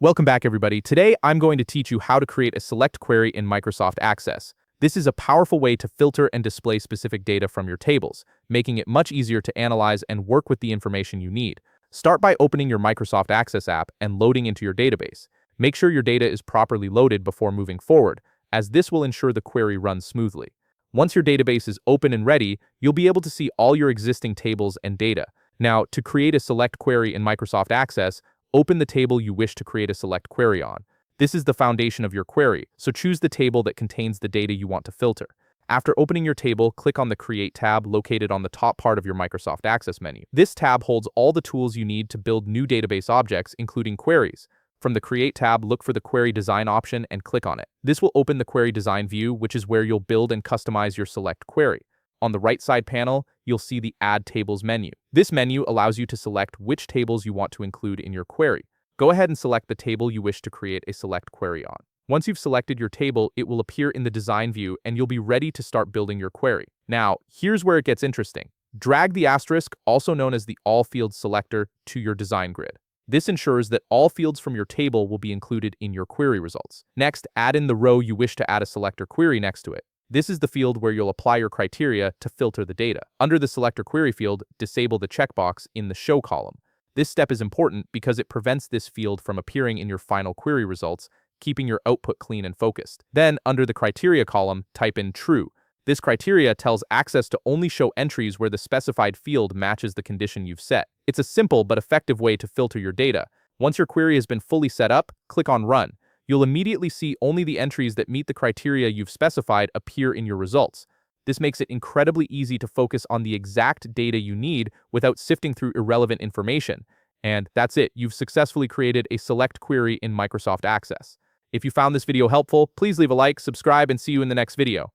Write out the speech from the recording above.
Welcome back, everybody. Today, I'm going to teach you how to create a select query in Microsoft Access. This is a powerful way to filter and display specific data from your tables, making it much easier to analyze and work with the information you need. Start by opening your Microsoft Access app and loading into your database. Make sure your data is properly loaded before moving forward, as this will ensure the query runs smoothly. Once your database is open and ready, you'll be able to see all your existing tables and data. Now, to create a select query in Microsoft Access, open the table you wish to create a select query on. This is the foundation of your query, so choose the table that contains the data you want to filter. After opening your table, click on the Create tab located on the top part of your Microsoft Access menu. This tab holds all the tools you need to build new database objects, including queries. From the Create tab, look for the Query Design option and click on it. This will open the Query Design view, which is where you'll build and customize your select query. On the right side panel, you'll see the Add Tables menu. This menu allows you to select which tables you want to include in your query. Go ahead and select the table you wish to create a select query on. Once you've selected your table, it will appear in the design view and you'll be ready to start building your query. Now, here's where it gets interesting. Drag the asterisk, also known as the All Fields selector, to your design grid. This ensures that all fields from your table will be included in your query results. Next, add in the row you wish to add a selector query next to it. This is the field where you'll apply your criteria to filter the data. Under the Selector Query field, disable the checkbox in the Show column. This step is important because it prevents this field from appearing in your final query results, keeping your output clean and focused. Then, under the Criteria column, type in True. This criteria tells Access to only show entries where the specified field matches the condition you've set. It's a simple but effective way to filter your data. Once your query has been fully set up, click on Run. You'll immediately see only the entries that meet the criteria you've specified appear in your results. This makes it incredibly easy to focus on the exact data you need without sifting through irrelevant information. And that's it. You've successfully created a select query in Microsoft Access. If you found this video helpful, please leave a like, subscribe, and see you in the next video.